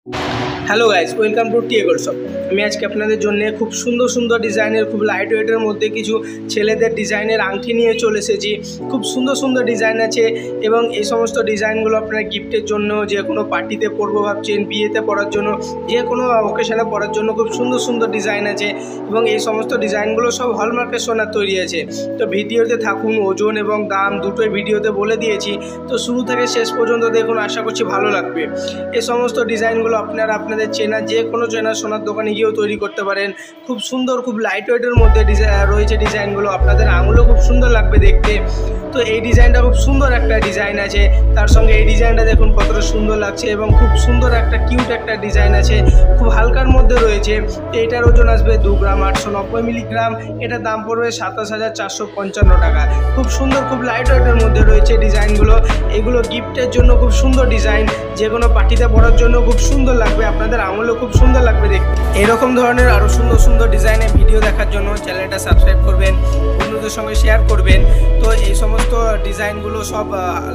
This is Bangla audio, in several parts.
Hello guys, welcome to TA gold shop. আমি আজকে আপনাদের জন্য খুব সুন্দর সুন্দর ডিজাইনের, খুব লাইট ওয়েটের মধ্যে কিছু ছেলেদের ডিজাইনের আংটি নিয়ে চলে এসেছি। খুব সুন্দর সুন্দর ডিজাইন আছে এবং এই সমস্ত ডিজাইনগুলো আপনারা গিফটের জন্য, যে কোনো পার্টিতে পরবো ভাবছেন, বিয়েতে পরার জন্য, যে কোনো অকেশনে পরার জন্য খুব সুন্দর সুন্দর ডিজাইন আছে এবং এই সমস্ত ডিজাইনগুলো সব হলমার্কের সোনার তৈরি আছে। তো ভিডিওতে থাকুন, ওজন এবং দাম দুটোই ভিডিওতে বলে দিয়েছি, তো শুরু থেকে শেষ পর্যন্ত দেখুন, আশা করছি ভালো লাগবে। এই সমস্ত ডিজাইনগুলো আপনাদের চেনা, যে কোনো চেনা সোনার দোকানে গিয়েও তৈরি করতে পারেন। খুব সুন্দর, খুব লাইট ওয়েটের মধ্যে রয়েছে ডিজাইনগুলো, আপনাদের আঙুলও খুব সুন্দর লাগবে দেখতে। তো এই ডিজাইনটা খুব সুন্দর একটা ডিজাইন আছে, তার সঙ্গে এই ডিজাইনটা দেখুন কতটা সুন্দর লাগছে এবং খুব সুন্দর একটা কিউট একটা ডিজাইন আছে, খুব হালকার মধ্যে রয়েছে। তো এটার ওজন আসবে 2 গ্রাম 890 মিলিগ্রাম। এটার দাম পড়বে 27,455 টাকা। খুব সুন্দর, খুব লাইট ওয়েটের মধ্যে রয়েছে ডিজাইনগুলো। এগুলো গিফটের জন্য খুব সুন্দর ডিজাইন, যে কোনো পার্টিতে পরার জন্য খুব সুন্দর লাগবে, আপনাদের আঙুলও খুব সুন্দর লাগবে দেখতে। এরকম ধরনের আরও সুন্দর সুন্দর ডিজাইনের ভিডিও দেখার জন্য চ্যানেলটা সাবস্ক্রাইব করবেন, বন্ধুদের সঙ্গে শেয়ার করবেন। তো এই সমস্ত ডিজাইনগুলো সব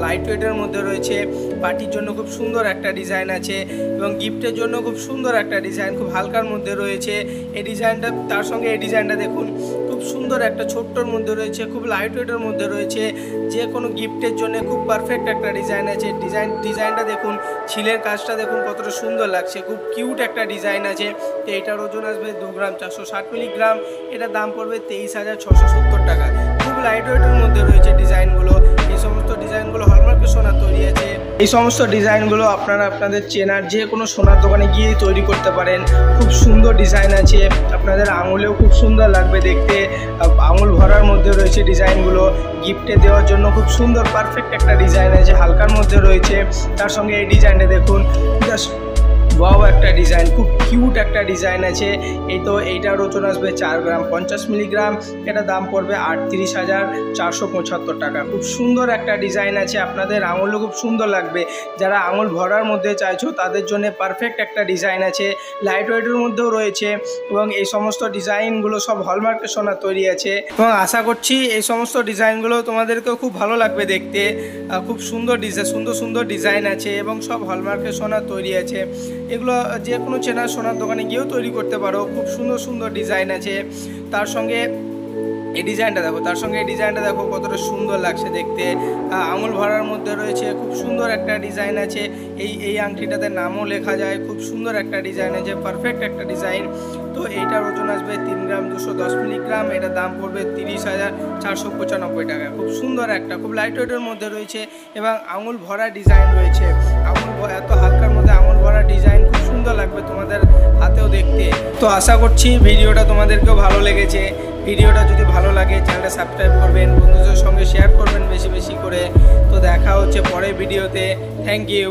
লাইট ওয়েটের মধ্যে রয়েছে। পার্টির জন্য খুব সুন্দর একটা ডিজাইন আছে এবং গিফটের জন্য খুব সুন্দর একটা ডিজাইন, খুব হালকার মধ্যে রয়েছে এই ডিজাইনটা। তার সঙ্গে এই ডিজাইনটা দেখুন, খুব সুন্দর একটা ছোট্টর মধ্যে রয়েছে, খুব লাইট ওয়েটের মধ্যে রয়েছে, যে কোনো গিফটের জন্য খুব পারফেক্ট একটা ডিজাইন আছে। ডিজাইনটা দেখুন, ছিলের কাজটা দেখুন কতটা সুন্দর লাগছে, খুব কিউট একটা ডিজাইন আছে। তো এটার ওজন আসবে 2 গ্রাম 460 মিলিগ্রাম। এটার দাম পড়বে 23,670 টাকা। খুব লাইট ওয়েটের মধ্যে রয়েছে ডিজাইনগুলো। এই সমস্ত ডিজাইনগুলো হলমার্কের সোনার তৈরি আছে। এই সমস্ত ডিজাইনগুলো আপনারা আপনাদের চেনার যে কোনো সোনার দোকানে গিয়ে তৈরি করতে পারেন। খুব সুন্দর ডিজাইন আছে, আপনাদের আঙুলেও খুব সুন্দর লাগবে দেখতে। আঙুল ভরার মধ্যে রয়েছে ডিজাইনগুলো, গিফটে দেওয়ার জন্য খুব সুন্দর পারফেক্ট একটা ডিজাইন আছে, হালকার মধ্যে রয়েছে। তার সঙ্গে এই ডিজাইনটা দেখুন, জাস্ট ওয়াও একটা ডিজাইন, খুব কিউট একটা ডিজাইন আছে। এইটার ওজন আসবে 4 গ্রাম 50 মিলিগ্রাম। এটা দাম পড়বে 38,475 টাকা। খুব সুন্দর একটা ডিজাইন আছে, আপনাদের আঙুলও খুব সুন্দর লাগবে। যারা আঙুল ভরার মধ্যে চাইছো তাদের জন্য পারফেক্ট একটা ডিজাইন আছে, লাইট ওয়েটের মধ্যেও রয়েছে এবং এই সমস্ত ডিজাইনগুলো সব হলমার্কের সোনার তৈরি আছে এবং আশা করছি এই সমস্ত ডিজাইনগুলো তোমাদেরকেও খুব ভালো লাগবে দেখতে। খুব সুন্দর সুন্দর ডিজাইন আছে এবং সব হলমার্কের সোনার তৈরি আছে। এগুলো যে কোনো চেনা সোনার দোকানে গিয়েও তৈরি করতে পারো। খুব সুন্দর সুন্দর ডিজাইন আছে। তার সঙ্গে এই ডিজাইনটা দেখো কতটা সুন্দর লাগছে দেখতে, আঙুল ভরার মধ্যে রয়েছে, খুব সুন্দর একটা ডিজাইন আছে। এই আংটিটাতে নামও লেখা যায়, খুব সুন্দর একটা ডিজাইন আছে, পারফেক্ট একটা ডিজাইন। তো এইটার ওজন আসবে 3 গ্রাম 210 মিলিগ্রাম। এটার দাম পড়বে 30,495 টাকা। খুব সুন্দর একটা, খুব লাইট ওয়েটের মধ্যে রয়েছে এবং আঙুল ভরা ডিজাইন রয়েছে। এত হালকার মধ্যে আঙুল ভরা ডিজাইন, খুব সুন্দর লাগবে তোমাদের হাতেও দেখতে। তো আশা করছি ভিডিওটা তোমাদেরকেও ভালো লেগেছে। ভিডিওটা যদি ভালো লাগে চ্যানেলটা সাবস্ক্রাইব করবেন, বন্ধুদের সঙ্গে শেয়ার করবেন বেশি বেশি করে। তো দেখা হচ্ছে পরের ভিডিওতে। Thank you.